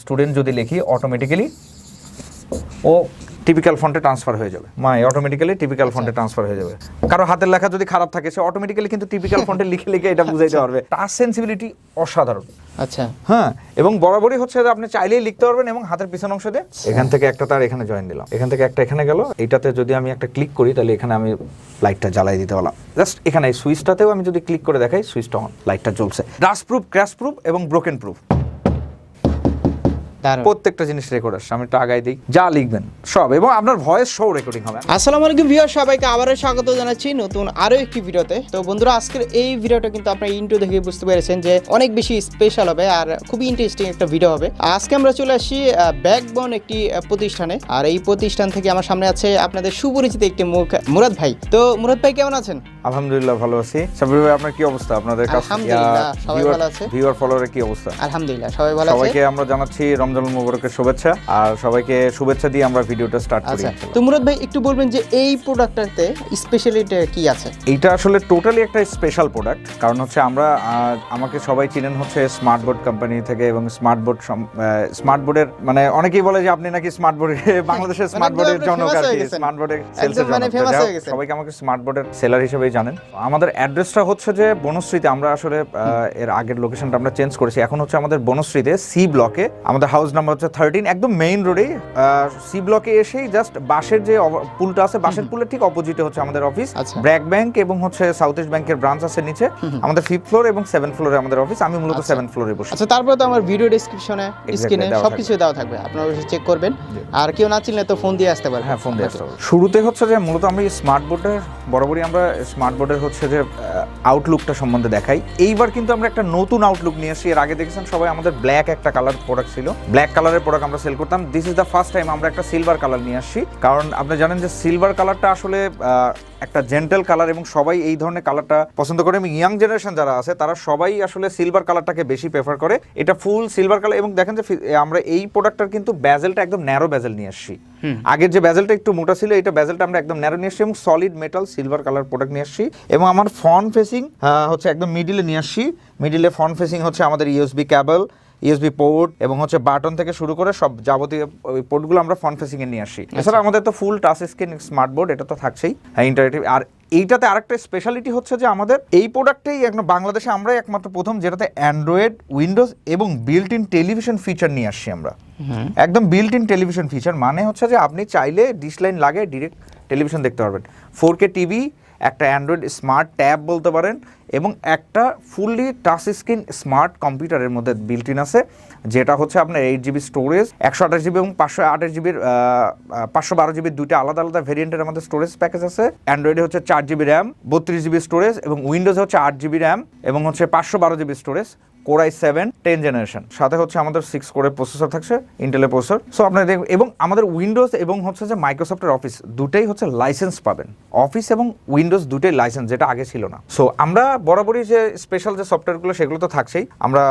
Student যদি লিখি automatically ও typical ফন্টে transfer হয়ে যাবে, অটোমেটিক্যালি টিপিক্যাল ফন্টে ট্রান্সফার হয়ে যাবে। কারো হাতের লেখা যদি খারাপ থাকে সে অটোমেটিক্যালি কিন্তু টিপিক্যাল ফন্টে লিখে লিখে এটা বুঝাইতে পারবে। টাচ সেন্সিবিলিটি অসাধারণ। আচ্ছা, হ্যাঁ, এবং বরাবরই হচ্ছে যে আপনি চাইলেই লিখতে পারবেন এবং হাতের পিছন অংশ দিয়ে এখান থেকে একটা তার এখানে জয়েন দিলাম, এখান থেকে একটা এখানে গেল, এইটাতে যদি আমি একটা ক্লিক করি তাহলে এখানে আমি লাইটটা জ্বালাই দিতে পারলাম। জাস্ট এখানে এই সুইচটাতেও আমি যদি ক্লিক করে দেখাই সুইচটা অন, লাইটটা জ্বলছে। ডাস্ট প্রুফ, ক্র্যাশ প্রুফ এবং ব্রোকেন প্রুফ, প্রত্যেকটা জিনিস রেকর্ড আসছে। আমি একটু আগাই দিই, যা লিখবেন সব, এবং আপনার ভয়েস শো রেকর্ডিং হবে। আসসালামু আলাইকুম ভিউয়ার, সবাইকে আবারও স্বাগত জানাচ্ছি নতুন আরো একটি ভিডিওতে। তো বন্ধুরা, আজকের এই ভিডিওটা কিন্তু আপনারা ইন্ট্রো দেখে বুঝতে পেরেছেন যে অনেক বেশি স্পেশাল হবে আর খুবই ইন্টারেস্টিং একটা ভিডিও হবে। আজকে আমরা চলে আসি ব্যাকবোন একটি প্রতিষ্ঠানে, আর এই প্রতিষ্ঠান থেকে আমার সামনে আছে আপনাদের সুপরিচিত একটি মুখ, মুরাদ ভাই। তো মুরাদ ভাই কেমন আছেন? আলহামদুলিল্লাহ ভালো আছি। সাবির ভাই আপনার কি অবস্থা? আপনাদের কাছে আলহামদুলিল্লাহ সবাই ভালো আছে। ভিউয়ার ফলোয়ারের কি অবস্থা? আলহামদুলিল্লাহ সবাই ভালো আছে। সবাইকে আমরা জানাচ্ছি রমজানুল মুবারকের শুভেচ্ছা, আর সবাইকে শুভেচ্ছা দিয়ে আমরা ভিডিওটা স্টার্ট করি। আচ্ছা, তো মুরাদ ভাই একটু বলবেন যে এই প্রোডাক্টটাতে স্পেশালিটি কি আছে? এইটা আসলে টোটালি একটা স্পেশাল প্রোডাক্ট, কারণ হচ্ছে আমরা আমাকে সবাই চিনেন হচ্ছে স্মার্ট বোর্ড কোম্পানি থেকে, এবং স্মার্ট বোর্ডের মানে অনেকেই বলে যে আপনি নাকি স্মার্ট বোর্ডে বাংলাদেশের স্মার্ট বোর্ডের জনক আর কি, স্মার্ট বোর্ডের সেলসের জনক। সবাইকে আমাকে স্মার্ট বোর্ডের সেলার হিসেবেই জানেন। আমাদের অ্যাড্রেসটা হচ্ছে যে বনশ্রীতে, আমরা আসলে এর আগের লোকেশনটা আমরা চেঞ্জ করেছি, এখন হচ্ছে আমাদের বনশ্রীতে সি ব্লকে, আমাদের হাউস নাম্বার হচ্ছে 13, একদম মেইন রোডেই সি ব্লকে এসেই জাস্ট বাসের যে পুলটা আছে, বাসের পুলের ঠিক অপোজিটে হচ্ছে আমাদের অফিস। ব্র্যাক ব্যাংক এবং হচ্ছে সাউথ ইস্ট ব্যাংকের ব্রাঞ্চ আছে নিচে, আমাদের 5th ফ্লোর এবং 7th ফ্লোরে আমাদের অফিস। আমি মূলত 7th ফ্লোরে বসি। আচ্ছা, তারপর তো আমার ভিডিও ডেসক্রিপশনে স্ক্রিনে সবকিছু দেওয়া থাকবে, আপনারা অবশ্যই চেক করবেন। আর কেউ না চিনলে তো ফোন দিয়ে আসতে পারবেন। হ্যাঁ, ফোন দিয়ে আসতে পারবেন। শুরুতে হচ্ছে যে মূলত আমি স্মার্ট বোর্ডের বরাবরই আমরা স্মার্ট বোর্ডের হচ্ছে যে আউটলুকটা সম্বন্ধে দেখাই। এইবার কিন্তু আমরা একটা নতুন আউটলুক নিয়ে আসি। এর আগে দেখেছেন সবাই আমাদের ব্ল্যাক একটা কালার প্রোডাক্ট ছিল, ব্ল্যাক কালারের প্রোডাক্ট আমরা সেল করতাম। This is the first time আমরা একটা সিলভার কালার নিয়ে আসছি, কারণ আপনি জানেন যে সিলভার কালারটা আসলে একটা জেন্টেল কালার এবং সবাই এই ধরনের কালারটা পছন্দ করে, এবং ইয়াং জেনারেশন যারা আছে তারা সবাই আসলে সিলভার কালারটাকে বেশি প্রেফার করে। এটা ফুল সিলভার কালার, এবং দেখেন যে আমরা এই প্রোডাক্টটার কিন্তু ব্যাজেলটা একদম ন্যারো ব্যাজেল নিয়ে আসছি। আগের যে ব্যাজেলটা একটু মোটা ছিল, এটা ব্যাজেলটা আমরা একদম ন্যারো নিয়ে আসছি এবং solid metal silver colour product নিয়ে আসছি। এবং আমার ফ্রন্ট ফেসিং হচ্ছে একদম মিডিলে নিয়ে আসছি। মিডিলে ফ্রন্ট ফেসিং হচ্ছে আমাদের ইউএসবি কেবল, ইউএসবি পোর্ট এবং হচ্ছে বাটন থেকে শুরু করে সব যাবতীয় ওই পোর্টগুলো আমরা ফ্রন্ট ফেসিং এ নিয়ে আসি। এছাড়া আমাদের তো ফুল টাচ স্ক্রিন স্মার্ট বোর্ড, এটা তো থাকছেই, হ্যাঁ, ইন্টারেক্টিভ। আর এইটাতে আরেকটা স্পেশালিটি হচ্ছে যে আমাদের এই প্রোডাক্টেই একদম বাংলাদেশে আমরাই একমাত্র প্রথম যেটাতে অ্যান্ড্রয়েড, উইন্ডোজ এবং বিল্ট ইন টেলিভিশন ফিচার নিয়ে আসছি আমরা। একদম বিল্ট ইন টেলিভিশন ফিচার মানে হচ্ছে যে আপনি চাইলে ডিশ লাইন লাগে ডিরেক্ট টেলিভিশন দেখতে পারবেন। 4K টিভি, একটা অ্যান্ড্রয়েড স্মার্ট ট্যাব বলতে পারেন, এবং একটা ফুললি টাচ স্ক্রিন স্মার্ট কম্পিউটারের মধ্যে বিল্ট ইন আছে, যেটা হচ্ছে আপনার 8GB স্টোরেজ, 128GB এবং 528GBর 512GB দুইটা আলাদা আলাদা ভেরিয়েন্টের আমাদের স্টোরেজ প্যাকেজ আছে। অ্যান্ড্রয়েডে হচ্ছে 4GB র্যাম, 32GB স্টোরেজ, এবং উইন্ডোজে হচ্ছে 8GB র্যাম এবং হচ্ছে 512GB storage, Core i7 10 generation, সাথে হচ্ছে আমাদের 6 কোরের প্রসেসর থাকছে, ইন্টেলের প্রসেসর। সো আপনারা দেখবেন, এবং আমাদের উইন্ডোজ এবং হচ্ছে যে মাইক্রোসফটের অফিস দুটোই হচ্ছে লাইসেন্স পাবেন, অফিস এবং উইন্ডোজ দুটোই লাইসেন্স, যেটা আগে ছিল না। সো আমরা বরাবরই যে স্পেশাল যে সফটওয়্যারগুলো সেগুলো তো থাকছেই। আমরা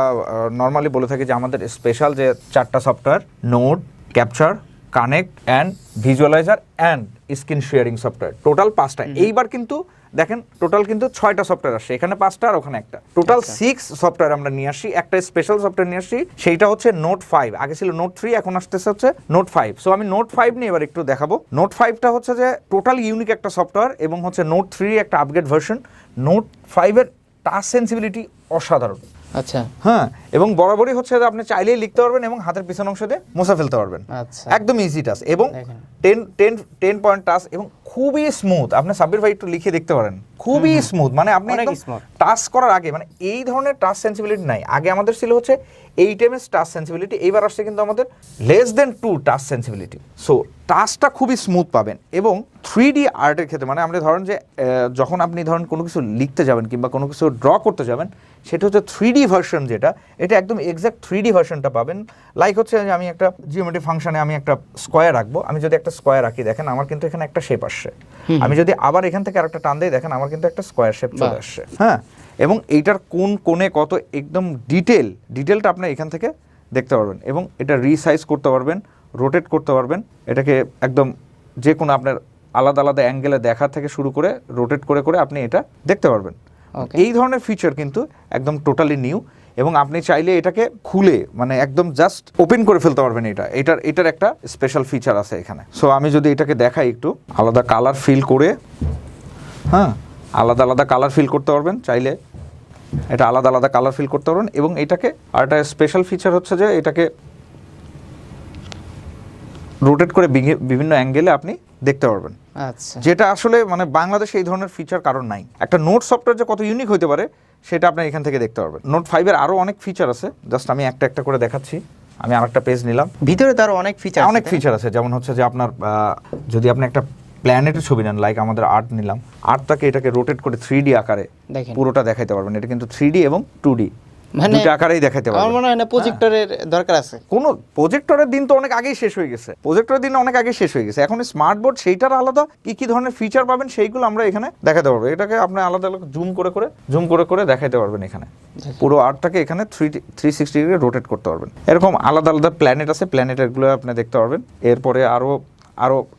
নর্মালি বলে থাকি যে আমাদের স্পেশাল যে 4টা software, note, capture, connect and visualiser and screen sharing software, total 5টা। এইবার কিন্তু দেখেন টোটাল কিন্তু 6টা সফটওয়্যার আসছে, এখানে 5টা আর ওখানে একটা, টোটাল 6 সফটওয়্যার আমরা নিয়ে আসি। একটা স্পেশাল সফটওয়্যার নিয়ে আসি, সেইটা হচ্ছে নোট 5, আগে ছিল নোট 3, এখন আসতেছে হচ্ছে নোট 5। সো আমি নোট 5 নিয়ে এবার একটু দেখাবো। নোট 5টা হচ্ছে যে টোটাল ইউনিক একটা সফটওয়্যার, এবং হচ্ছে নোট 3 একটা আপগ্রেড ভার্সন। নোট 5-এর টাচ সেন্সিবিলিটি অসাধারণ। আচ্ছা, হ্যাঁ, এবং বরাবরই হচ্ছে যে আপনি চাইলেই লিখতে পারবেন এবং হাতের পিছন অংশ দিয়ে মুছে ফেলতে পারবেন। আচ্ছা, একদম ইজি টাচ, এবং 10 পয়েন্ট টাচ, এবং খুবই স্মুথ। আপনি সাব্বির ভাই একটু লিখে দেখতে পারেন, খুবই স্মুথ, মানে আপনি টাচ করার আগে মানে এই ধরনের টাচ সেন্সিবিলিটি নাই। আগে আমাদের ছিল হচ্ছে 8ms টাচ সেন্সিবিলিটি, এইবার আসছে কিন্তু আমাদের less than 2 touch sensibility. So টাচটা খুবই স্মুথ পাবেন। এবং 3D আর্টের ক্ষেত্রে, মানে আপনি ধরেন যে যখন আপনি ধরেন কোনো কিছু লিখতে যাবেন কিংবা কোনো কিছু ড্র করতে যাবেন, সেটা হচ্ছে 3D ভার্সন, যেটা এটা একদম এক্স্যাক্ট 3D ভার্সনটা পাবেন। লাইক হচ্ছে যে আমি একটা জিওমেট্রি ফাংশনে আমি একটা স্কোয়ার রাখবো, আমি যদি একটা স্কোয়ার রাখি, দেখেন আমার কিন্তু এখানে একটা শেপ আসছে। আমি যদি আবার এখান থেকে আরেকটা টান দিই, দেখেন আমার কিন্তু একটা স্কোয়ার শেপ চলে আসছে। হ্যাঁ, এবং এইটার কোন কোণে কত একদম ডিটেলটা আপনি এখান থেকে দেখতে পারবেন, এবং এটা রিসাইজ করতে পারবেন, রোটেট করতে পারবেন, এটাকে একদম যে কোনো আপনার আলাদা আলাদা অ্যাঙ্গেলে দেখা থেকে শুরু করে রোটেট করে করে আপনি এটা দেখতে পারবেন। এই ধরনের ফিচার কিন্তু একদম টোটালি নিউ। এবং আপনি চাইলে এটাকে খুলে মানে একদম জাস্ট ওপেন করে ফেলতে পারবেন। এটার একটা স্পেশাল ফিচার আছে এখানে। সো আমি যদি এটাকে দেখাই একটু, আলাদা কালার ফিল করে, হ্যাঁ আলাদা আলাদা কালার ফিল করতে পারবেন চাইলে, এটা আলাদা আলাদা কালার ফিল করতে পারবেন। এবং এটাকে আর একটা স্পেশাল ফিচার হচ্ছে যে এটাকে রোটেট করে বিভিন্ন অ্যাঙ্গেলে আপনি দেখতে পারবেন, আচ্ছা যেটা আসলে মানে বাংলাদেশে এই ধরনের ফিচার কারণ নাই। একটা নোট সফটওয়্যার যে কত ইউনিক হতে পারে সেটা আপনি এখান থেকে দেখতে পারবেন। নোট 5-এর আরও অনেক ফিচার আছে, জাস্ট আমি একটা একটা করে দেখাচ্ছি। আমি আরেকটা পেজ নিলাম, ভিতরে তার অনেক ফিচার অনেক ফিচার আছে। যেমন হচ্ছে যে আপনার যদি আপনি একটা প্ল্যানেটের ছবি নেন, লাইক আমাদের আর্ট নিলাম, আর্টটাকে এটাকে রোটেট করে 3D আকারে দেখেন পুরোটা দেখাইতে পারবেন। এটা কিন্তু 3D এবং 2D মানে দুটো আকারেই দেখাইতে আমার পারবেন। মনে হয় না প্রজেক্টরের দরকার আছে। কোনো প্রজেক্টরের দিন তো অনেক আগেই শেষ হয়ে গেছে, প্রজেক্টরের দিন অনেক আগে শেষ হয়ে গেছে। এখন স্মার্ট বোর্ড সেইটার আলাদা কি ধরনের ফিচার পাবেন সেইগুলো আমরা এখানে দেখাতে পারবো। এটাকে আপনি আলাদা আলাদা জুম করে দেখাইতে পারবেন। এখানে পুরো আর্টটাকে এখানে 360 ডিগ্রি রোটেট করতে পারবেন। এরকম আলাদা আলাদা প্ল্যানেট আছে, প্ল্যানেটগুলো আপনি দেখতে পারবেন। এরপরে আরও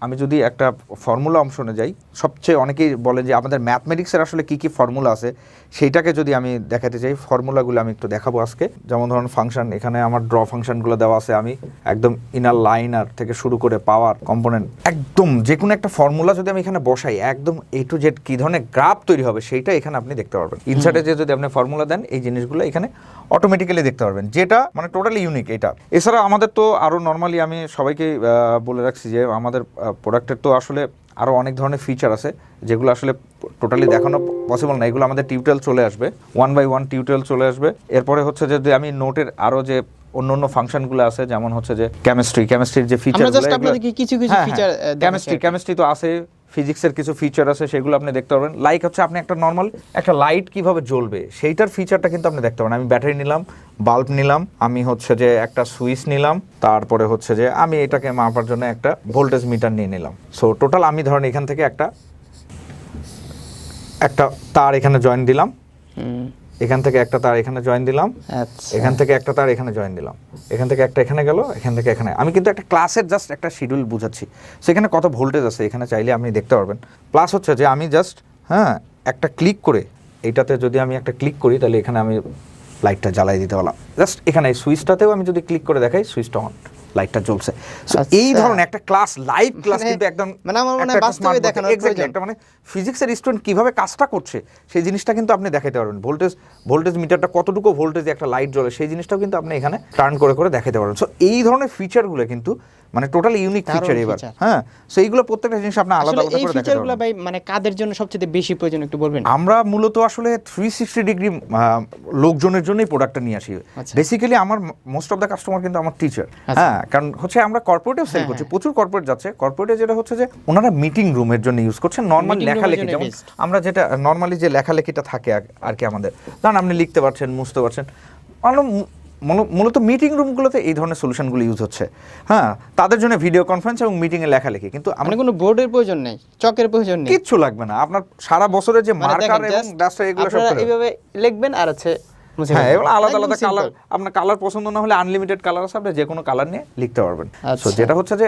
আমি যদি একটা ফর্মুলা অংশনে যাই, সবচেয়ে অনেকেই বলে যে আমাদের ম্যাথমেটিক্সের আসলে কি ফর্মুলা আছে সেইটাকে যদি আমি দেখাতে চাই, ফর্মুলাগুলো আমি একটু দেখাবো আজকে। যেমন ধরুন ফাংশন, এখানে আমার ড্র ফাংশনগুলো দেওয়া আছে। আমি একদম ইনার লাইনার থেকে শুরু করে পাওয়ার কম্পোনেন্ট একদম যে কোনো একটা ফর্মুলা যদি আমি এখানে বসাই, একদম A to Z কী ধরনের গ্রাফ তৈরি হবে সেইটা এখানে আপনি দেখতে পারবেন। ইনসার্টে যে যদি আপনি ফর্মুলা দেন, এই জিনিসগুলো এখানে অটোমেটিক্যালি দেখতে পারবেন, যেটা মানে টোটালি ইউনিক এটা। এছাড়া আমাদের তো আরও নর্মালি আমি সবাইকে বলে রাখছি যে আমাদের প্রোডাক্টের তো আসলে আরও অনেক ধরনের ফিচার আছে যেগুলো আসলে টোটালি দেখানো পসিবল না। এগুলো আমাদের টিউটোরিয়াল চলে আসবে, 1 by 1 টিউটোরিয়াল চলে আসবে। এরপরে হচ্ছে যে আমি নোটের আরও যে অন্য ফাংশনগুলো আছে, যেমন হচ্ছে যে কেমিস্ট্রির যে ফিচার, আমরা জাস্ট আপনাদেরকে কিছু ফিচার কেমিস্ট্রি তো আছে, ফিজিক্সের কিছু ফিচার আছে, সেগুলো আপনি দেখতে পারবেন। লাইক হচ্ছে আপনি একটা নর্মাল একটা লাইট কিভাবে জ্বলবে সেইটার ফিচারটা কিন্তু আপনি দেখতে পারেন। আমি ব্যাটারি নিলাম, বাল্ব নিলাম, আমি হচ্ছে যে একটা সুইচ নিলাম, তারপরে হচ্ছে যে আমি এটাকে মাপার জন্য একটা ভোল্টেজ মিটার নিয়ে নিলাম। সো টোটাল আমি ধরেন এখান থেকে একটা তার এখানে জয়েন দিলাম, এখান থেকে একটা তার এখানে জয়েন দিলাম, এখান থেকে একটা তার এখানে জয়েন দিলাম, এখান থেকে একটা এখানে গেল, এখান থেকে এখানে। আমি কিন্তু একটা ক্লাসের জাস্ট একটা শিডিউল বুঝাচ্ছি। সেখানে কত ভোল্টেজ আছে এখানে চাইলে আপনি দেখতে পারবেন। প্লাস হচ্ছে যে আমি জাস্ট একটা ক্লিক করে, এইটাতে যদি আমি একটা ক্লিক করি তাহলে এখানে আমি লাইটটা জ্বালাই দিতে পারলাম। জাস্ট এখানে এই সুইচটাতেও আমি যদি ক্লিক করে দেখাই, সুইচটা অন, লাইটটা জ্বলছে। এই ধরনের একটা ক্লাস, লাইভ ক্লাস কিন্তু একদম মানে আমার মনে হয় বাস্তবে দেখানোর প্রয়োজন। একটা মানে ফিজিক্সের স্টুডেন্ট কিভাবে কাজটা করছে সেই জিনিসটা কিন্তু আপনি দেখাতে পারবেন। ভোল্টেজ মিটারটা কতটুকু ভোল্টেজে একটা লাইট জ্বলে সেই জিনিসটাও কিন্তু আপনি এখানে টার্ন করে দেখাতে পারবেন। সো এই ধরনের ফিচারগুলো কিন্তু মানে টোটালি ইউনিক ফিচার এবার। সো এইগুলো প্রত্যেকটা জিনিস আপনি আলাদা আলাদা করে দেখাতে পারবেন। ভাই মানে কাদের জন্য সবচেয়ে বেশি প্রয়োজন একটু বলবেন? আমরা মূলত আসলে 360 ডিগ্রি লোকজনের জন্যই প্রোডাক্টটা নিয়ে আসি। বেসিক্যালি আমার মোস্ট অফ দ্য কাস্টমার কিন্তু আমার টিচার। কারণ হচ্ছে আমরা কর্পোরেটেও সেল করছি, প্রচুর কর্পোরেট যাচ্ছে। কর্পোরেটে যেটা হচ্ছে যে ওনারা মিটিং রুমের জন্য ইউজ করছেন, নর্মাল লেখালেখি, যেমন আমরা যেটা নর্মালি যে লেখালেখিটা থাকে আর কি আমাদের, ধরুন আপনি লিখতে পারছেন, মুছতে পারছেন, মূলত মিটিং রুমগুলোতে এই ধরনের সলিউশনগুলো ইউজ হচ্ছে। তাদের জন্য ভিডিও কনফারেন্স এবং মিটিংয়ে লেখালেখি। কিন্তু আমরা কোনো বোর্ডের প্রয়োজন নেই, চকের প্রয়োজন নেই, কিচ্ছু লাগবে না। আপনার সারা বছরের যে মার্কার এবং ডাস্টার এগুলো সব এইভাবে লিখবেন আর আছে এগুলো আলাদা আলাদা কালার, আপনার কালার পছন্দ না হলে আনলিমিটেড কালার আছে, আপনি যে কোনো কালার নিয়ে লিখতে পারবেন। সো যেটা হচ্ছে যে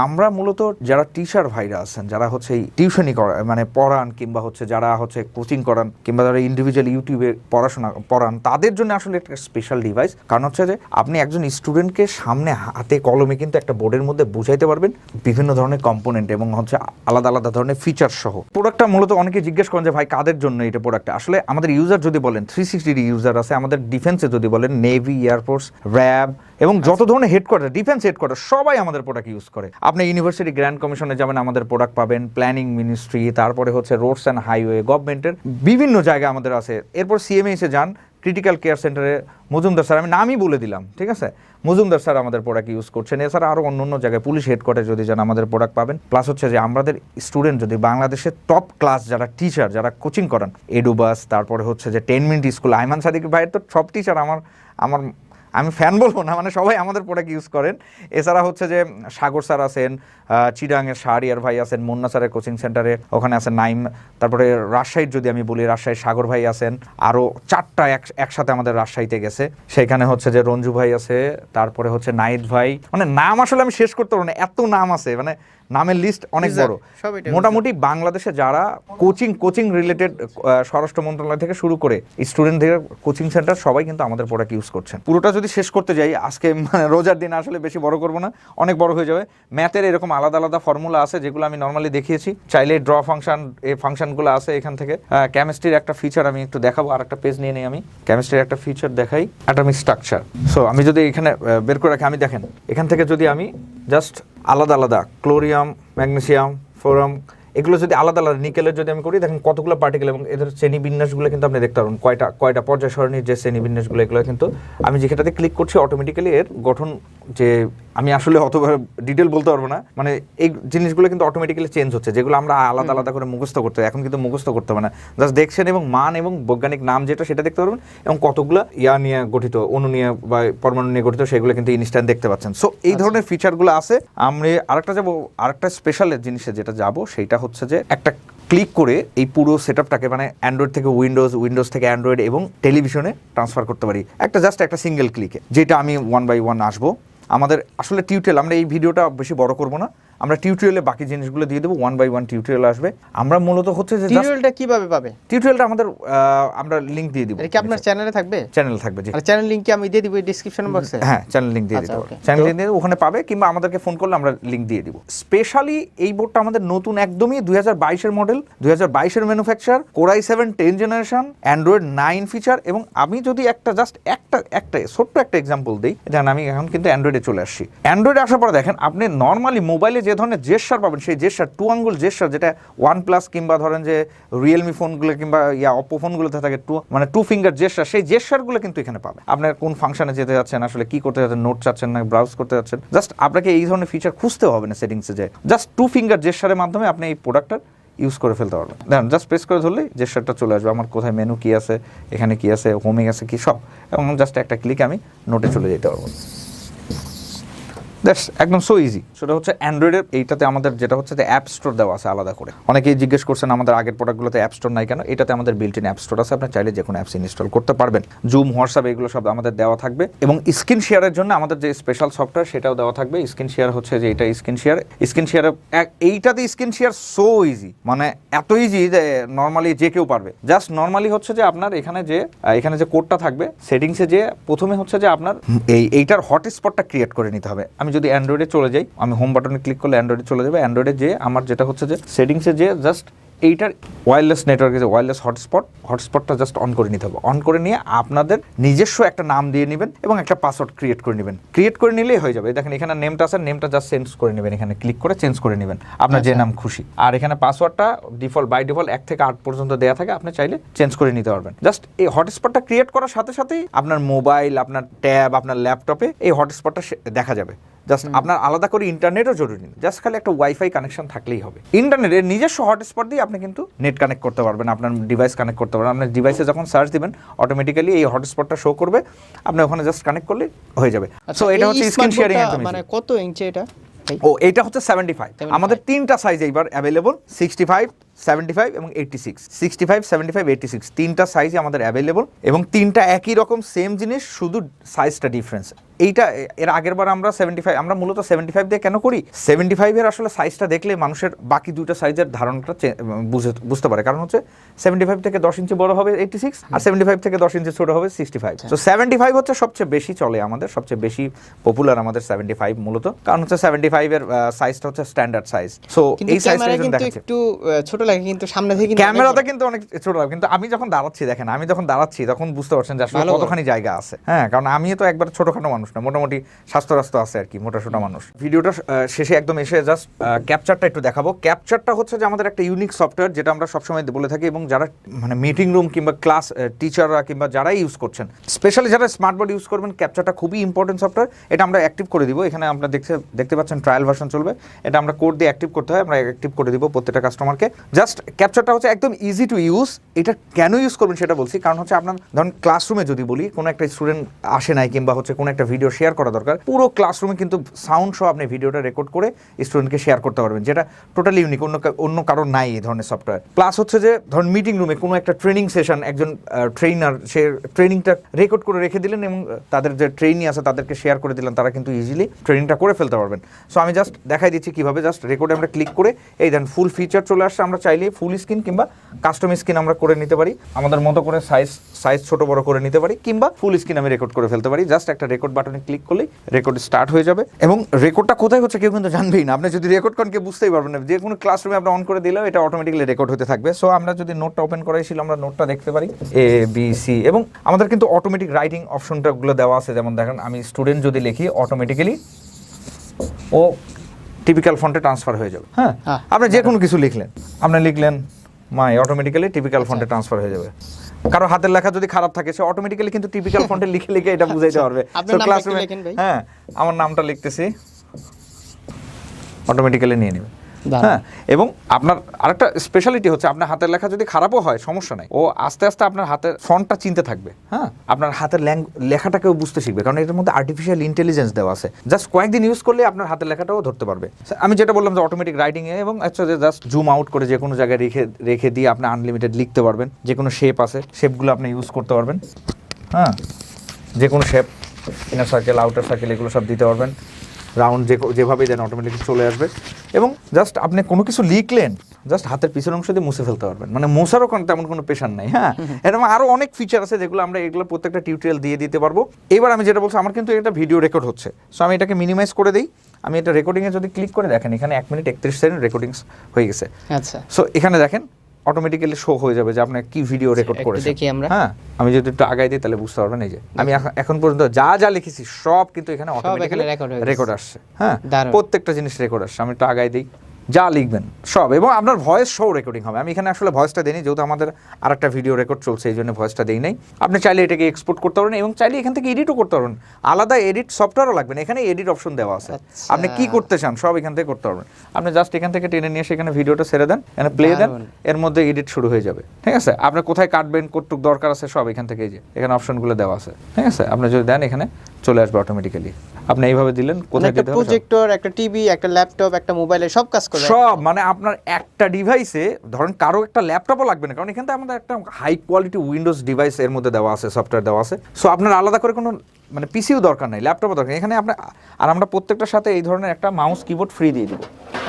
আমরা মূলত যারা টিচার ভাইরা আছেন, যারা হচ্ছে এই টিউশনি মানে পড়ান, কিংবা হচ্ছে যারা হচ্ছে কোচিং করান, কিংবা যারা ইন্ডিভিজুয়াল ইউটিউবে পড়াশোনা পড়ান, তাদের জন্য আসলে একটা স্পেশাল ডিভাইস। কারণ হচ্ছে যে আপনি একজন স্টুডেন্টকে সামনে হাতে কলমে কিন্তু একটা বোর্ডের মধ্যে বুঝাইতে পারবেন বিভিন্ন ধরনের কম্পোনেন্ট এবং হচ্ছে আলাদা আলাদা ধরনের ফিচার সহ। প্রোডাক্টটা মূলত অনেকে জিজ্ঞেস করেন যে ভাই কাদের জন্য এটা প্রোডাক্টটা। আসলে আমাদের ইউজার যদি বলেন 360 ইউজার আছে, আমাদের ডিফেন্সে যদি বলেন নেভি, এয়ারফোর্স, র্যাব এবং যত ধরনের হেডকোয়ার্টার, ডিফেন্স হেডকোয়ার্টার সবাই আমাদের প্রোডাক্ট ইউজ করে। আপনি ইউনিভার্সিটি গ্র্যান্ড কমিশনে যাবেন, আমাদের প্রোডাক্ট পাবেন। প্ল্যানিং মিনিস্ট্রি, তারপরে হচ্ছে রোডস অ্যান্ড হাইওয়ে, গভর্নমেন্টের বিভিন্ন জায়গায় আমাদের আছে। এরপর সিএমএইসে যান, ক্রিটিক্যাল কেয়ার সেন্টারে মজুমদার স্যার, আমি নামই বলে দিলাম, ঠিক আছে, মজুমদার স্যার আমাদের প্রোডাক্ট ইউজ করছেন। এছাড়া আরও অন্য জায়গায় পুলিশ হেডকোয়ার্টারে যদি যান আমাদের প্রোডাক্ট পাবেন। প্লাস হচ্ছে যে আমাদের স্টুডেন্ট যদি বাংলাদেশের টপ ক্লাস যারা টিচার, যারা কোচিং করান, এডুবাস, তারপরে হচ্ছে যে 10 মিনিট স্কুল, আইমান সাদিক ভাইয়ের তো সব টিচার আমার আমি ফ্যান বলবো না, মানে সবাই আমাদের প্রোডাক্ট ইউজ করেন। এছাড়া হচ্ছে যে সাগর স্যার আছেন, চিরাঙের শাহরিয়ার ভাই আছেন, মুন্না স্যারের কোচিং সেন্টারে ওখানে আছেন নাইম, তারপরে রাজশাহীর যদি আমি বলি রাজশাহীর সাগর ভাই আছেন, আরও 4টা একসাথে আমাদের রাজশাহীতে গেছে, সেখানে হচ্ছে যে রঞ্জু ভাই আছে, তারপরে হচ্ছে নাইদ ভাই, মানে নাম আসলে আমি শেষ করতে পারবো না, এত নাম আছে, মানে নামের লিস্ট অনেক বড়। মোটামুটি বাংলাদেশে যারা কোচিং রিলেটেড স্বরাষ্ট্র মন্ত্রণালয় থেকে শুরু করে স্টুডেন্টদের কোচিং সেন্টার সবাই কিন্তু আমাদের প্রোডাক্ট ইউজ করছেন। পুরোটা যদি শেষ করতে যাই আজকে, মানে রোজার দিন আসলে বেশি বড় করবো না, অনেক বড় হয়ে যাবে। ম্যাথের এরকম আলাদা আলাদা ফর্মুলা আছে যেগুলো আমি নর্মালি দেখিয়েছি, চাইলে ড্র ফাংশন এই ফাংশনগুলো আছে এখান থেকে। কেমিস্ট্রির একটা ফিচার আমি একটু দেখাবো, আর একটা পেজ নিয়ে নিই আমি, কেমিস্ট্রির একটা ফিচার দেখাই, অ্যাটমিক স্ট্রাকচার। সো আমি যদি এখানে বের করে রাখি, আমি দেখেন এখান থেকে যদি আমি জাস্ট আলাদা আলাদা ক্লোরিয়াম, ম্যাগনেসিয়াম, ফোরাম, এগুলো যদি আলাদা আলাদা নিকেলের যদি আমি করি, দেখেন কতগুলো পার্টিকেল এবং এদের শ্রেণী বিন্যাসগুলো কিন্তু আপনি দেখতে পারবেন, কয়টা পর্যায় সারণীর যে শ্রেণী বিন্যাসগুলো, এগুলো কিন্তু আমি যেটাতে ক্লিক করছি অটোমেটিক্যালি এর গঠন, যে আমি আসলে অতবার ডিটেল বলতে পারবো না, মানে এই জিনিসগুলো কিন্তু অটোমেটিক্যালি চেঞ্জ হচ্ছে, যেগুলো আমরা আলাদা আলাদা করে মুখস্থ করতে হয়, এখন কিন্তু মুখস্থ করতে হবে না, জাস্ট দেখছেন এবং মান এবং বৈজ্ঞানিক নাম যেটা সেটা দেখতে পারবেন, এবং কতগুলো নিয়ে গঠিত, অণু নিয়ে বা পরমাণু নিয়ে গঠিত, সেগুলো কিন্তু ইনস্ট্যান্ট দেখতে পাচ্ছেন। সো এই ধরনের ফিচারগুলো আছে। আমরা আরেকটা স্পেশাল জিনিসে যেটা যাব, সেইটা হচ্ছে যে একটা ক্লিক করে এই পুরো সেটআপটাকে, মানে অ্যান্ড্রয়েড থেকে উইন্ডোজ থেকে অ্যান্ড্রয়েড এবং টেলিভিশনে ট্রান্সফার করতে পারি একটা সিঙ্গেল ক্লিকে, যেটা আমি 1 by 1 আসবো। আমাদের আসলে টিউটোরিয়াল, আমরা এই ভিডিওটা বেশি বড় করবো না, আমরা টিউটোরিয়ালে বাকি জিনিসগুলো দিয়ে দেবো, 1 by 1 টিউটোরিয়াল আসবে। আমরা মূলত হচ্ছে যে টিউটোরিয়ালটা কিভাবে পাবে? টিউটোরিয়ালটা আমাদের আমরা লিংক দিয়ে দিব। এটা কি আপনার চ্যানেলে থাকবে? চ্যানেল থাকবে, জি। আর চ্যানেল লিংক কি আমি দিয়ে দিব ডেসক্রিপশন বক্সে? হ্যাঁ, চ্যানেল লিংক দিয়ে দিতে হবে, চ্যানেল লিংক দিয়ে ওখানে পাবে, কিংবা আমাদেরকে ফোন করলে আমরা লিংক দিয়ে দিব। স্পেশালি এই বোর্ডটা আমাদের নতুন, একদমই 2022 এর মডেল, 2022 এর manufacture, Core i7 10 generation, Android 9 feature. এবং আমি যদি একটা ছোট্ট একটা এক্সাম্পল দিই, দেখেন আমি এখন কিন্তু অ্যান্ড্রয়েডে চলে আসছি। অ্যান্ড্রয়েডে আসার পর দেখেন আপনি নর্মালি মোবাইলে যে ধরনের জেস্চার পাবেন, সেই জেস্চার 2 আঙ্গুল জেস্চার, যেটা OnePlus কিংবা ধরেন যে রিয়েলমি ফোনগুলো কিংবা অপো ফোনগুলোতে থাকে, মানে 2 ফিঙ্গার জেস্চার, সেই জেস্চারগুলো কিন্তু এখানে পাবেন। আপনার কোন ফাংশনে যেতে যাচ্ছেন, আসলে কি করতে যাচ্ছেন, নোট চাচ্ছেন না ব্রাউজ করতে যাচ্ছেন, জাস্ট আপনাকে এই ধরনের ফিচার খুঁজতে হবে না সেটিংসে, যায় জাস্ট 2 ফিঙ্গার জেস্চারের মাধ্যমে আপনি এই প্রোডাক্টটা ইউজ করে ফেলতে পারবেন। দেখেন জাস্ট প্রেস করে ধরলেই জেস্চারটা চলে আসবে, আমার কোথায় মেনু কি আছে, এখানে কি আছে, হোমে আছে কি, সব, এবং জাস্ট একটা ক্লিকে আমি নোটে চলে যেতে পারবো। দ্যাটস একদম সো ইজি। সেটা হচ্ছে অ্যান্ড্রয়েডের এইটাতে আমাদের যেটা হচ্ছে যে অ্যাপ স্টোর দেওয়া আছে আলাদা করে। অনেকেই জিজ্ঞেস করছেন আমাদের আগের প্রোডাক্টগুলোতে অ্যাপ স্টোর নাই কেন, এটাতে আমাদের বিল্ট ইন অ্যাপ স্টোর আছে, আপনি চাইলে যে কোনো অ্যাপস ইনস্টল করতে পারবেন। জুম, হোয়াটসঅ্যাপ, এগুলো সব আমাদের দেওয়া থাকবে, এবং স্ক্রিন শেয়ারের জন্য আমাদের যে স্পেশাল সফটওয়্যার সেটাও দেওয়া থাকবে। স্ক্রিন শেয়ার হচ্ছে যে এটা স্ক্রিন শেয়ার এইটাতে স্ক্রিন শেয়ার সো ইজি, মানে এত ইজি যে নর্মালি যে কেউ পারবে। জাস্ট নর্মালি হচ্ছে যে আপনার এখানে যে কোডটা থাকবে, সেটিংসে যে প্রথমে হচ্ছে যে আপনার এইটার হটস্পটটা ক্রিয়েট করে নিতে হবে। আমি যদি অ্যান্ড্রয়েডে চলে যাই, আমি হোম বাটনে ক্লিক করলে অ্যান্ড্রয়েডে চলে যাবে। অ্যান্ড্রয়েডে যে আমার যেটা হচ্ছে যে সেটিংসে যে জাস্ট এইটার ওয়্যারলেস নেটওয়ার্কে যে ওয়্যারলেস হটস্পটটা জাস্ট অন করে নিতে হবে। অন করে নিয়ে আপনাদের নিজস্ব একটা নাম দিয়ে নেবেন এবং একটা পাসওয়ার্ড ক্রিয়েট করে নেবেন। ক্রিয়েট করে নিলেই হয়ে যাবে। দেখেন এখানে নেমটা আছে, নেমটা জাস্ট চেঞ্জ করে নেবেন, এখানে ক্লিক করে চেঞ্জ করে নেবেন আপনার যে নাম খুশি। আর এখানে পাসওয়ার্ডটা বাই ডিফল্ট 1 থেকে 8 পর্যন্ত দেওয়া থাকে, আপনি চাইলে চেঞ্জ করে নিতে পারবেন। জাস্ট এই হটস্পটটা ক্রিয়েট করার সাথে সাথেই আপনার মোবাইল, আপনার ট্যাব, আপনার ল্যাপটপে এই হটস্পটটা দেখা যাবে। জাস্ট আপনার আলাদা করে ইন্টারনেটও জরুরি নেই, জাস্ট খালি একটা ওয়াইফাই কানেকশন থাকলেই হবে। ইন্টারনেটের নিজস্ব হটস্পট দিয়ে আপনি কিন্তু নেট কানেক্ট করতে পারবেন, আপনার ডিভাইস কানেক্ট করতে পারবেন। আপনার ডিভাইসে যখন সার্চ দিবেন অটোমেটিক্যালি এই হটস্পটটা শো করবে, আপনি ওখানে জাস্ট কানেক্ট করলে হয়ে যাবে। সো এটা হচ্ছে স্ক্রিন শেয়ারিং। মানে কত ইঞ্চি এটা? এটা হচ্ছে 75। আমাদের 3টা সাইজ এইবার অ্যাভেলেবল, 65, 75 এবং 86। 65, 75, 86 3টা সাইজই আমাদের অ্যাভেলেবল, এবং 3টা একই রকম সেম জিনিস, শুধু সাইজটা ডিফারেন্স। এইটা এর আগের বার আমরা 75, আমরা মূলত 75 দিয়ে কেন করি, 75 এর আসলে সাইজটা দেখলে মানুষের বাকি 2টা সাইজের ধারণাটা বুঝতে পারে। কারণ হচ্ছে 75 থেকে 10 ইঞ্চি বড় হবে 86, আর 75 থেকে 10 ইঞ্চি ছোট হবে 65। তো 75 হচ্ছে সবচেয়ে বেশি চলে আমাদের, সবচেয়ে বেশি পপুলার আমাদের 75 মূলত। কারণ হচ্ছে 75 এর সাইজটা হচ্ছে স্ট্যান্ডার্ড সাইজ। সো এই সাইজটা কিন্তু একটু ছোট লাগে, কিন্তু সামনে থেকে ক্যামেরাতে কিন্তু অনেক ছোট লাগে, কিন্তু আমি যখন দাঁড়াচ্ছি তখন বুঝতে পারছেন যে আসলে কতখানি জায়গা আছে। হ্যাঁ, কারণ আমি তো একবার ছোটখাটো মানুষ, না, মোটামুটি স্বাস্থ্য আছে আর কি, মোটাসোটা মানুষ। ভিডিওটা শেষে একদম এসে জাস্ট ক্যাপচারটা একটু দেখাবো। ক্যাপচারটা হচ্ছে যে আমাদের একটা ইউনিক সফটওয়্যার, যেটা আমরা সবসময় বলে থাকি, এবং যারা মানে মিটিং রুম কিংবা ক্লাস টিচাররা কিংবা যারাই ইউজ করছেন, স্পেশালি যারা স্মার্ট বোর্ড ইউজ করবেন, ক্যাপচারটা খুবই ইম্পর্টেন্ট সফটওয়্যার। এটা আমরা অ্যাক্টিভ করে দিব। এখানে আপনারা দেখতে পাচ্ছেন ট্রায়াল ভার্সন চলবে। এটা আমরা কোড দিয়ে অ্যাক্টিভ করতে হয়, আমরা অ্যাক্টিভ করে দিব প্রত্যেকটা কাস্টমারকে। জাস্ট ক্যাপচারটা হচ্ছে একদম ইজি টু ইউজ। এটা কেন ইউজ করবেন সেটা বলছি, কারণ হচ্ছে আপনার ধরুন ক্লাসরুমে যদি বলি কোনো একটা স্টুডেন্ট আসে নাই কিংবা হচ্ছে কোনো একটা ভিডিও শেয়ার করা দরকার, পুরো ক্লাসরুমে কিন্তু সাউন্ড সহ আপনি ভিডিওটা রেকর্ড করে স্টুডেন্টকে শেয়ার করতে পারবেন, যেটা টোটালি ইউনিক, অন্য কারো নাই এই ধরনের সফটওয়্যার। প্লাস হচ্ছে যে ধরুন মিটিং রুমে কোনো একটা ট্রেনিং সেশন, একজন ট্রেনার সে ট্রেনিংটা রেকর্ড করে রেখে দিলেন এবং তাদের যে ট্রেনিং আছে তাদেরকে শেয়ার করে দিলেন, তারা কিন্তু ইজিলি ট্রেনিংটা করে ফেলতে পারবেন। সো আমি জাস্ট দেখাই দিচ্ছি কীভাবে। জাস্ট রেকর্ডে আমরা ক্লিক করে এই দেন ফুল ফিচার চলে আসছে। আমরা চাইলে ফুল স্ক্রিন কিংবা কাস্টম স্ক্রিন আমরা করে নিতে পারি, আমাদের মতো করে সাইজ ছোট বড় করে নিতে পারি, কিংবা ফুল স্ক্রিন আমি রেকর্ড করে ফেলতে পারি। জাস্ট একটা রেকর্ড বাটনে ক্লিক করলেই রেকর্ড স্টার্ট হয়ে যাবে। এবং রেকর্ডটা কোথায় হচ্ছে কেউ কিন্তু জানবেই না। আপনি যদি রেকর্ড করেন কেউ বুঝতেই পারবেন না। যে কোনো ক্লাসরুমে আপনি অন করে দিলেও এটা অটোমেটিক্যালি রেকর্ড হতে থাকবে। সো আমরা যদি নোটটা ওপেন করাইছিল, আমরা নোটটা দেখতে পারি ABC, এবং আমাদের কিন্তু অটোমেটিক রাইটিং অপশনটাগুলো দেওয়া আছে। যেমন দেখেন আমি স্টুডেন্ট যদি লিখি, অটোমেটিক্যালি ও টিপিক্যাল ফন্টে ট্রান্সফার হয়ে যাবে। হ্যাঁ, আপনি যে কোনো কিছু লিখলেন, আপনি লিখলেন মাই, অটোমেটিক্যালি টিপিক্যাল ফন্টে ট্রান্সফার হয়ে যাবে। কারো হাতের লেখা যদি খারাপ থাকে, সে অটোমেটিক্যালি কিন্তু টিপিক্যাল ফন্টে লিখে এটা বুঝাইতে পারবে। তো ক্লাসরুমে হ্যাঁ আমার নামটা লিখতেছি, অটোমেটিক্যালি নিয়ে নেবে। হ্যাঁ, এবং আপনার আরেকটা স্পেশালিটি হচ্ছে আপনার হাতের লেখা যদি খারাপও হয় সমস্যা নাই, ও আস্তে আস্তে আপনার হাতের ফন্টটা চিনতে থাকবে। হ্যাঁ, আপনার হাতের লেখাটাকেও বুঝতে শিখবে, কারণ এটার মধ্যে আর্টিফিশিয়াল ইন্টেলিজেন্স দেওয়া আছে। জাস্ট কয়েকদিন ইউজ করলে আপনার হাতের লেখাটাও ধরতে পারবে। আমি যেটা বললাম যে অটোমেটিক রাইটিং এ, এবং আচ্ছা যে জাস্ট জুম আউট করে যে কোনো জায়গায় রেখে দিয়ে আপনি আনলিমিটেড লিখতে পারবেন। যে কোনো শেপ আছে, শেপগুলো আপনি ইউজ করতে পারবেন। হ্যাঁ, যে কোনো shape, inner circle, outer circle, এগুলো সব দিতে পারবেন। রাউন্ড যেভাবেই দেন অটোমেটিক চলে আসবে। এবং জাস্ট আপনি কোনো কিছু লিখলেন, জাস্ট হাতের পিছনের অংশ দিয়ে মুছে ফেলতে পারবেন। মানে মোছারও তেমন কোনো পেশার নাই। হ্যাঁ, এরকম আরও অনেক ফিচার আছে যেগুলো আমরা এগুলো প্রত্যেকটা টিউটোরিয়াল দিয়ে দিতে পারবো। এবার আমি যেটা বলছি, আমার কিন্তু এটা ভিডিও রেকর্ড হচ্ছে। সো আমি এটাকে মিনিমাইজ করে দিই। আমি এটা রেকর্ডিংয়ে যদি ক্লিক করে দেখেন, এখানে 1 মিনিট 31 সেকেন্ড রেকর্ডিংস হয়ে গেছে। আচ্ছা, সো এখানে দেখেন অটোমেটিক্যালি শো হয়ে যাবে যে আপনি কি ভিডিও রেকর্ড করেছেন। দেখি আমরা, হ্যাঁ আমি যদি একটু আগাই দিই তাহলে বুঝতে পারবেন। এই যে আমি এখন পর্যন্ত যা লিখেছি সব কিন্তু এখানে অটোমেটিক্যালি রেকর্ড আসছে। হ্যাঁ, প্রত্যেকটা জিনিস রেকর্ড আসছে। আমি একটু আগাই দিই, যা লিখবেন সব, এবং আপনার ভয়েস শো রেকর্ডিং হবে। আমি এখানে আসলে ভয়েসটা দিইনি, যেহেতু আমাদের আরেকটা ভিডিও রেকর্ড চলছে, এই জন্য ভয়েসটা দিই নাই। আপনি চাইলে এটাকে এক্সপোর্ট করতে পারবেন এবং চাইলে এখান থেকে এডিটও করতে পারবেন। আলাদা এডিট সফটওয়্যারও লাগবে না, এখানে এডিট অপশন দেওয়া আছে। আপনি কি করতে চান সব এখান থেকে করতে পারবেন। আপনি জাস্ট এখান থেকে টেনে নিয়ে সেখানে ভিডিওটা ছেড়ে দেন, এখানে প্লে দেন, এর মধ্যে এডিট শুরু হয়ে যাবে। ঠিক আছে, আপনি কোথায় কাটবেন, কতটুক দরকার আছে সব এখান থেকে, এই যে এখানে অপশনগুলো দেওয়া আছে। ঠিক আছে, আপনি যদি দেন এখানে চলে আসবে অটোমেটিক্যালি। আপনি এইভাবে দিলেন, কোথায় দিতে হবে, প্রজেক্টর, একটা টিভি, একটা ল্যাপটপ, একটা মোবাইলে সব কাজ করবে সব। মানে আপনার একটা ডিভাইসে ধরেন কারো একটা ল্যাপটপও লাগবে না, কারণ এখানে আমাদের একটা হাই কোয়ালিটি উইন্ডোজ ডিভাইস এর মধ্যে দেওয়া আছে, সফটওয়্যার দেওয়া আছে। সো আপনার আলাদা করে কোনো মানে পিসিও দরকার নাই, ল্যাপটপও দরকার। এখানে আপনার আর আমরা প্রত্যেকটার সাথে এই ধরনের একটা মাউস কিবোর্ড ফ্রি দিয়ে দিব।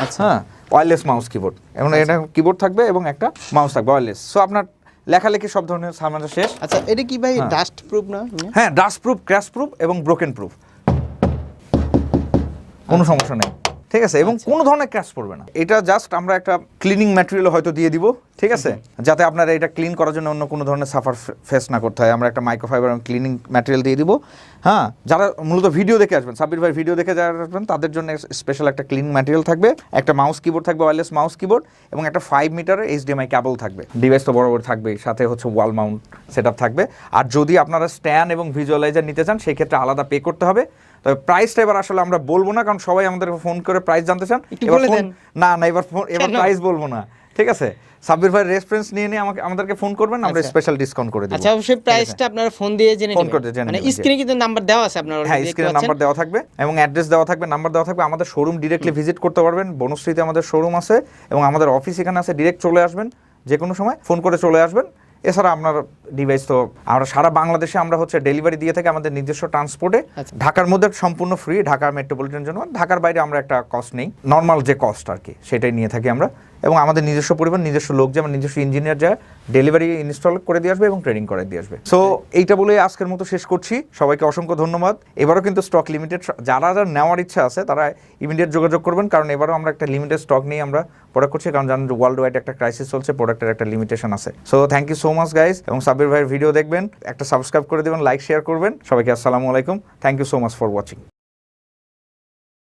আচ্ছা, হ্যাঁ, ওয়্যারলেস মাউস কিবোর্ড, এবং এটা কিবোর্ড থাকবে এবং একটা মাউস থাকবে ওয়্যারলেস। সো আপনার লেখালেখি সব ধরনের সামান শেষ। আচ্ছা, এটা কি ভাই ডাস্ট প্রুফ না? হ্যাঁ, ডাস্ট প্রুফ, ক্র্যাশ প্রুফ এবং ব্রোকেন প্রুফ, কোনো সমস্যা নেই। ঠিক আছে, এবং কোনো ধরনের ক্র্যাশ পড়বে না। এটা জাস্ট আমরা একটা ক্লিনিং ম্যাটেরিয়াল হয়তো দিয়ে দিব, ঠিক আছে, যাতে আপনারা এটা ক্লিন করার জন্য অন্য কোনো ধরনের সাফার ফেস না করতে হয়। আমরা একটা মাইক্রোফাইবার এবং ক্লিনিং ম্যাটেরিয়াল দিয়ে দিব। হ্যাঁ, যারা মূলত ভিডিও দেখে আসবেন, সাব্বির ভাই ভিডিও দেখে যারা আসবেন, তাদের জন্য স্পেশাল একটা ক্লিনিং ম্যাটেরিয়াল থাকবে, একটা মাউস কিবোর্ড থাকবে, ওয়্যারলেস মাউস কিবোর্ড, এবং একটা 5 মিটারের HDMI কেবল থাকবে। ডিভাইস তো বরাবর থাকবে, সাথে হচ্ছে ওয়াল মাউন্ট সেটআপ থাকবে। আর যদি আপনারা স্ট্যান্ড এবং ভিজুয়ালাইজার নিতে চান, সেই ক্ষেত্রে আলাদা পে করতে হবে। তবে প্রাইসটা এবার আসলে আমরা বলবো না, কারণ সবাই আমাদের ফোন করে প্রাইস জানতে চান। না, এবার প্রাইস বলবো না, ঠিক আছে। সাব্বির ভাই রেফারেন্স নিয়ে আমাদেরকে ফোন করবেন, আমরা স্পেশাল ডিসকাউন্ট করে দেব। আচ্ছা, অবশ্যই প্রাইসটা আপনারা ফোন দিয়ে জেনে নেবেন। মানে স্ক্রিনে কিন্তু নাম্বার দেওয়া আছে, আপনারা হ্যাঁ, স্ক্রিনে নাম্বার দেওয়া থাকবে এবং অ্যাড্রেস দেওয়া থাকবে, নাম্বার দেওয়া থাকবে। আমাদের শোরুম ডিরেক্টলি ভিজিট করতে পারবেন। বনশ্রীতে আমাদের শোরুম আছে এবং আমাদের অফিস এখানে আছে। ডিরেক্ট চলে আসবেন, যে কোনো সময় ফোন করে চলে আসবেন। এছাড়া আপনার ডিভাইস তো আমরা সারা বাংলাদেশে আমরা হচ্ছে ডেলিভারি দিয়ে থাকি আমাদের নিজস্ব ট্রান্সপোর্টে। ঢাকার মধ্যে সম্পূর্ণ ফ্রি, ঢাকা মেট্রোপলিটন জন্য। ঢাকার বাইরে আমরা একটা কস্ট নেই, নর্মাল যে কস্ট আর কি সেটাই নিয়ে থাকি আমরা। এবং আমাদের নিজস্ব পরিবার, নিজস্ব লোক যেমন নিজস্ব ইঞ্জিনিয়ার যা ডেলিভারি ইনস্টল করে দিয়ে আসবে এবং ট্রেনিং করে দিয়ে আসবে। সো এইটা বলে আজকের মতো শেষ করছি। সবাইকে অসংখ্য ধন্যবাদ। এবারও কিন্তু স্টক লিমিটেড, যারা নেওয়ার ইচ্ছা আছে তারা ইমিডিয়েট যোগাযোগ করবেন, কারণ এবারও আমরা একটা লিমিটেড স্টক নিয়ে আমরা প্রোডাক্ট করছি, কারণ জানেন ওয়ার্ল্ড ওয়াইড একটা ক্রাইসিস চলছে, প্রোডাক্টের একটা লিমিটেশন আছে। So thank you so much guys, এবং সাব্বির ভাইয়ের ভিডিও দেখবেন, একটা সাবস্ক্রাইব করে দেবেন, লাইক শেয়ার করবেন। সবাইকে আসসালামু আলাইকুম, thank you so much for watching.